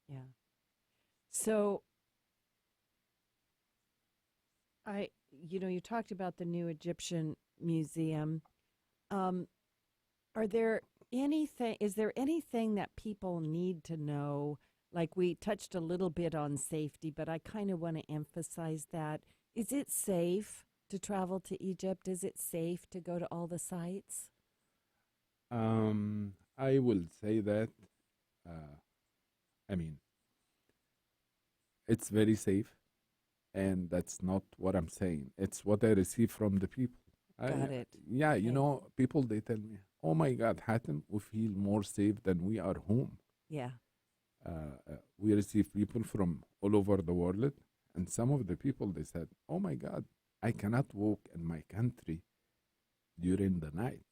B: Yeah. So you talked about the new Egyptian museum. Is there anything that people need to know? Like we touched a little bit on safety, but I kind of want to emphasize that. Is it safe to travel to Egypt? Is it safe to go to all the sites?
D: I will say that, uh, I mean, it's very safe, and that's not what I'm saying. It's what I receive from the people.
B: Got it.
D: Yeah,
B: Okay.
D: people, they tell me, oh my God, Hatem, we feel more safe than we are home.
B: Yeah.
D: We receive people from all over the world, and some of the people, they said, oh my God, I cannot walk in my country during the night.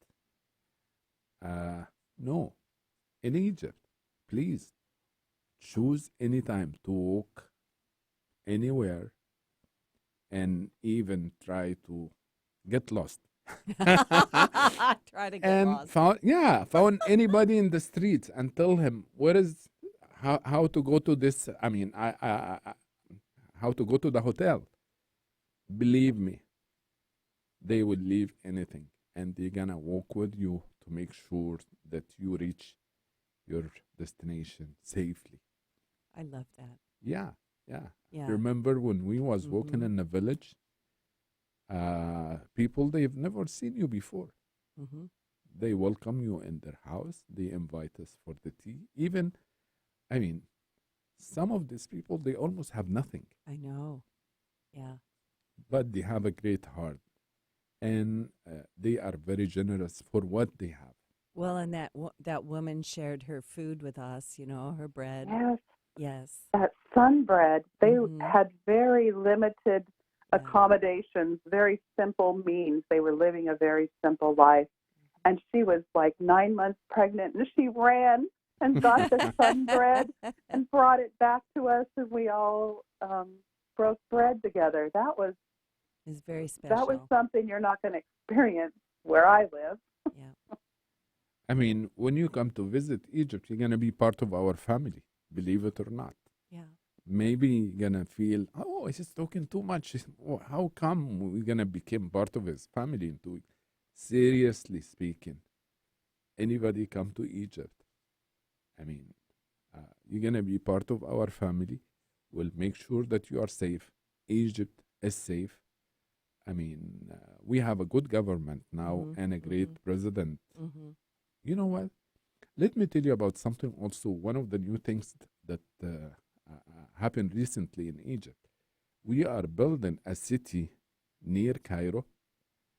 D: No, in Egypt, please choose any time to walk anywhere and even try to get lost.
B: Try to get
D: And
B: lost.
D: found anybody in the streets and tell him where is how to go to this. I mean, how to go to the hotel. Believe me, they will leave anything, and they're gonna walk with you to make sure that you reach your destination safely.
B: I love that.
D: Yeah, yeah.
B: Yeah.
D: Remember when we was walking
B: Mhm.
D: in the village? People they've never seen you before.
B: Mm-hmm.
D: They welcome you in their house. They invite us for the tea. Even, I mean, some of these people they almost have nothing,
B: I know. Yeah.
D: but they have a great heart, and they are very generous for what they have.
B: Well, and that woman shared her food with us, her bread.
E: Yes,
B: Yes.
E: that sunbread. They
B: Mhm.
E: had very limited
B: Yeah.
E: accommodations, very simple means. They were living a very simple life. And she was like 9 months pregnant, and she ran and got the sunbread and brought it back to us, and we all broke bread together.
B: It's very
E: That was
B: special.
E: something you're not going to experience where I live.
B: Yeah.
D: I mean, when you come to visit Egypt, you're gonna be part of our family, believe it or not.
B: Yeah.
D: Maybe you're gonna feel, oh, he's just talking too much. How come we're gonna become part of his family in 2 weeks? Seriously speaking, anybody come to Egypt, I mean, you're gonna be part of our family. We'll make sure that you are safe. Egypt is safe. I mean, we have a good government now
B: Mhm,
D: and a great
B: mhm.
D: president.
B: Mm-hmm.
D: You know what? Let me tell you about something also. One of the new things that happened recently in Egypt. We are building a city near Cairo.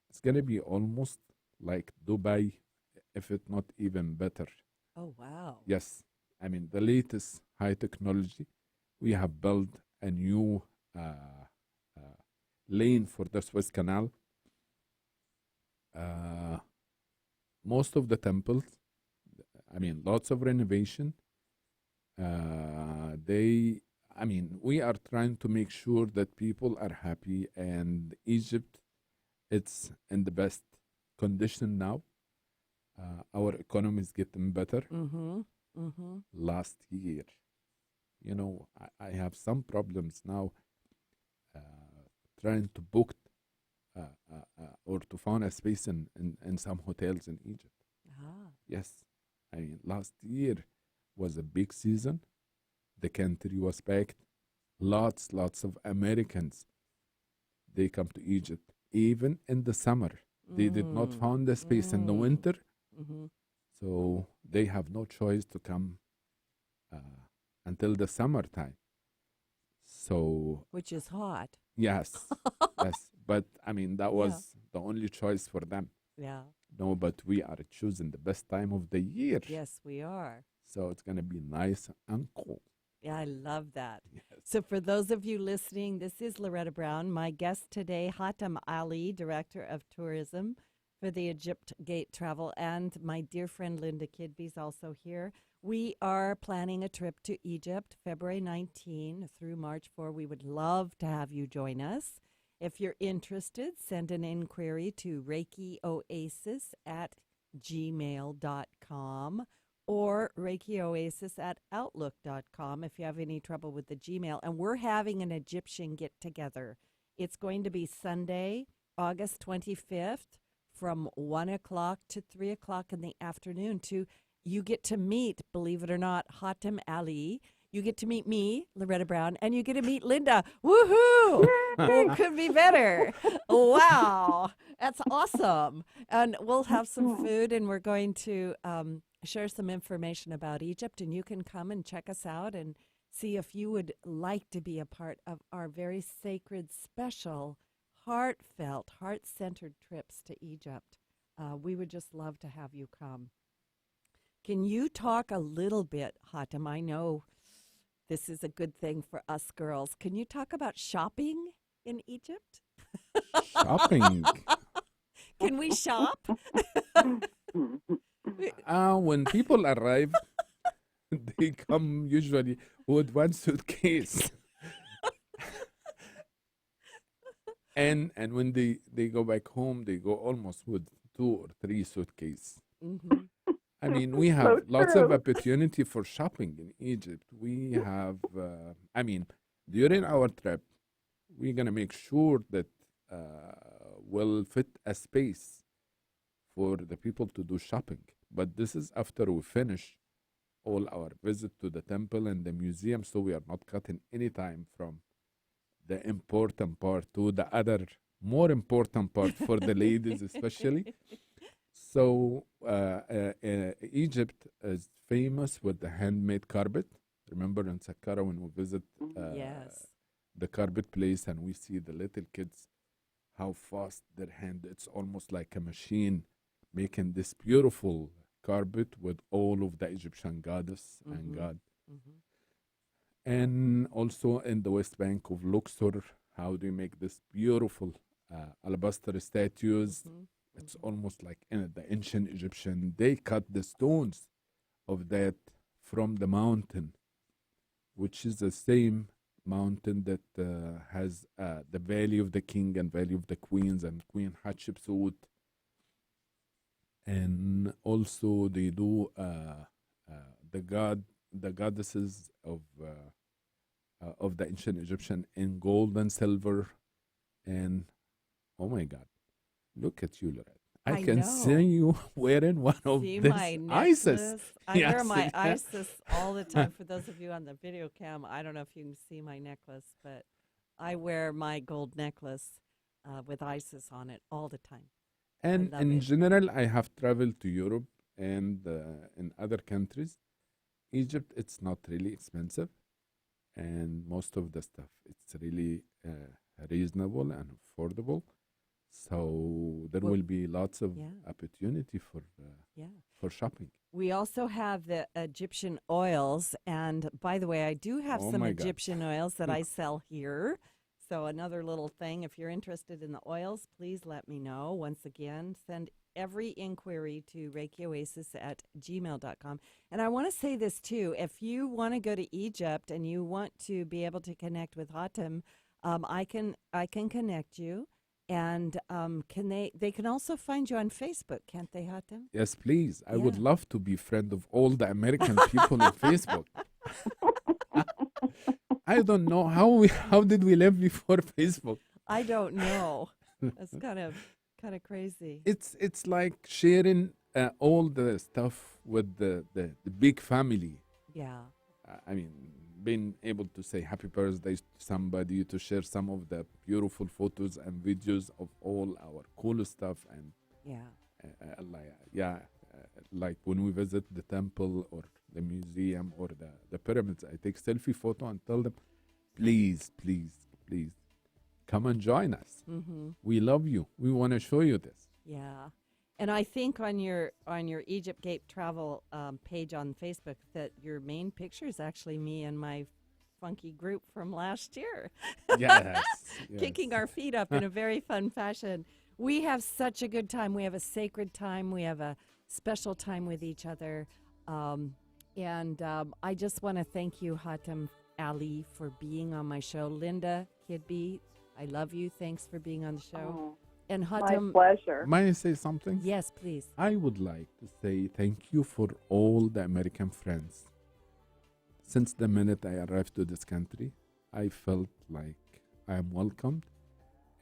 D: It's going to be almost like Dubai, if it not even better.
B: Oh, wow.
D: Yes. I mean, the latest high technology. We have built a new lane for the Suez Canal. Most of the temples, I mean, lots of renovation. We are trying to make sure that people are happy, and Egypt, it's in the best condition now. Our economy is getting better.
B: Mm-hmm. Mm-hmm.
D: last year. I have some problems now uh, trying to book or to find a space in some hotels in Egypt.
B: Ah.
D: Yes, I mean, last year was a big season. The country was packed. Lots of Americans, they come to Egypt, even in the summer. They did not find the space in the winter,
B: Mm-hmm.
D: so they have no choice to come uh, until the summertime. So,
B: Which is hot.
D: yes, yes. But I mean, that
B: Yeah.
D: was the only choice for them.
B: Yeah.
D: No, but we are choosing the best time of the year.
B: Yes, we are.
D: So it's going to be nice and cool.
B: Yeah, I love that.
D: Yes.
B: So, for those of you listening, this is Loretta Brown. My guest today, Hatem Ali, Director of Tourism for the Egypt Gate Travel, and my dear friend Linda Kidby is also here. We are planning a trip to Egypt February 19 through March 4. We would love to have you join us. If you're interested, send an inquiry to reikioasis@gmail.com or reikioasis@outlook.com if you have any trouble with the Gmail. And we're having an Egyptian get-together. It's going to be Sunday, August 25th from 1 o'clock to 3 o'clock in the afternoon. You get to meet, believe it or not, Hatem Ali. You get to meet me, Loretta Brown, and you get to meet Linda. Woohoo! What could be better? Wow. That's awesome. And we'll have some food, and we're going to share some information about Egypt, and you can come and check us out and see if you would like to be a part of our very sacred, special, heartfelt, heart-centered trips to Egypt. We would just love to have you come. Can you talk a little bit, Hatem? I know this is a good thing for us girls. Can you talk about shopping in Egypt?
D: Shopping.
B: Can we shop?
D: When people arrive, they come usually with one suitcase. and when they go back home, they go almost with 2 or 3 suitcases.
B: Mm-hmm.
D: I mean, we have
E: So
D: lots of
E: true.
D: opportunity for shopping in Egypt. We have, during our trip, we're going to make sure that we'll fit a space for the people to do shopping. But this is after we finish all our visit to the temple and the museum, so we are not cutting any time from the important part to the other more important part for the ladies especially. So Egypt is famous with the handmade carpet. Remember in Saqqara when we visit
B: Yes.
D: the carpet place and we see the little kids, how fast their hand, it's almost like a machine making this beautiful carpet with all of the Egyptian goddess and
B: Mhm.
D: god.
B: Mm-hmm.
D: And also in the West Bank of Luxor, how do you make this beautiful alabaster statues?
B: Mm-hmm.
D: It's almost like in the ancient Egyptian, they cut the stones of that from the mountain, which is the same mountain that has the Valley of the King and Valley of the Queens and Queen Hatshepsut. And also they do the goddesses of the ancient Egyptian in gold and silver. And oh my God, look at you, Loretta. I
B: I
D: can
B: know.
D: see you wearing one of
B: See
D: this
B: my
D: Isis.
B: necklace? I wear
D: Yes,
B: my
D: yeah.
B: Isis all the time. For those of you on the video cam, I don't know if you can see my necklace, but I wear my gold necklace with Isis on it all the time.
D: And
B: love
D: in
B: it.
D: general, I have traveled to Europe and in other countries. Egypt, it's not really expensive, and most of the stuff it's really reasonable and affordable. So there
B: Well,
D: will be lots of
B: yeah.
D: opportunity
B: Yeah.
D: for shopping.
B: We also have the Egyptian oils. And by the way, I do have
D: Oh
B: some
D: my God.
B: Egyptian oils that I sell here. So another little thing, if you're interested in the oils, please let me know. Once again, send every inquiry to reikioasis@gmail.com. And I want to say this too. If you want to go to Egypt and you want to be able to connect with Hatem, I can connect you. And can they can also find you on Facebook, can't they, Hatem?
D: Yes, please. I would
B: Yeah.
D: love to be friend of all the American people on Facebook. I don't know how did we live before Facebook.
B: I don't know. That's kind of crazy.
D: It's like sharing all the stuff with the big family.
B: Yeah.
D: I mean, being able to say happy birthday to somebody, to share some of the beautiful photos and videos of all our cool stuff, and
B: Yeah.
D: like when we visit the temple or the museum or the pyramids, I take selfie photo and tell them, please, please, please, come and join us.
B: Mm-hmm.
D: We love you. We want to show you this.
B: Yeah. And I think on your Egypt Gate travel page on Facebook that your main picture is actually me and my funky group from last year.
D: Yes.
B: Kicking our feet up in a very fun fashion. We have such a good time. We have a sacred time. We have a special time with each other. And I just want to thank you, Hatem Ali, for being on my show. Linda Kidby, I love you. Thanks for being on the show.
E: Oh,
B: And
E: my
B: Hatem,
E: pleasure.
D: May I say something?
B: yes, please.
D: I would like to say thank you for all the American friends. Since the minute I arrived to this country, I felt like I am welcomed,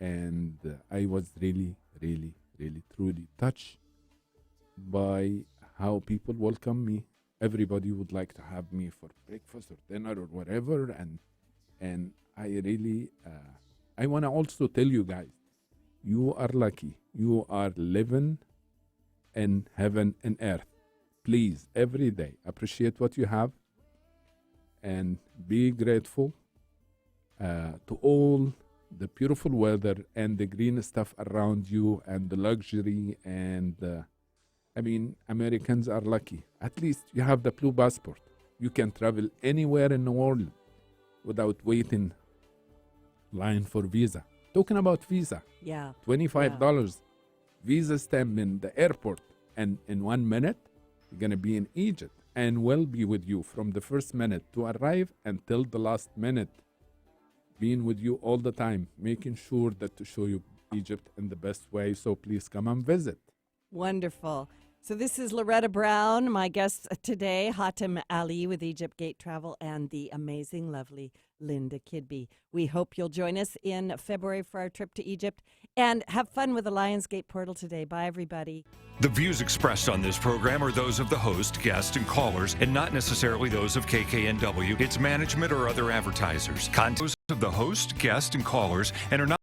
D: and I was really, really, really, truly touched by how people welcome me. Everybody would like to have me for breakfast or dinner or whatever, and I really, I want to also tell you guys, you are lucky. You are living in heaven and earth. Please, every day, appreciate what you have and be grateful to all the beautiful weather and the green stuff around you and the luxury. And I mean, Americans are lucky. At least you have the blue passport. You can travel anywhere in the world without waiting line for visa. Talking about visa,
B: Yeah.
D: $25 visa stamp in the airport, and in 1 minute you're gonna be in Egypt, and we'll be with you from the first minute to arrive until the last minute, being with you all the time, making sure that to show you Egypt in the best way. So please come and visit.
B: Wonderful. So this is Loretta Brown, my guest today, Hatem Ali with Egypt Gate Travel, and the amazing, lovely Linda Kidby. We hope you'll join us in February for our trip to Egypt, and have fun with the Lionsgate portal today. Bye, everybody.
A: The views expressed on this program are those of the host, guests, and callers, and not necessarily those of KKNW, its management, or other advertisers. Content of the host, guest, and callers, and are not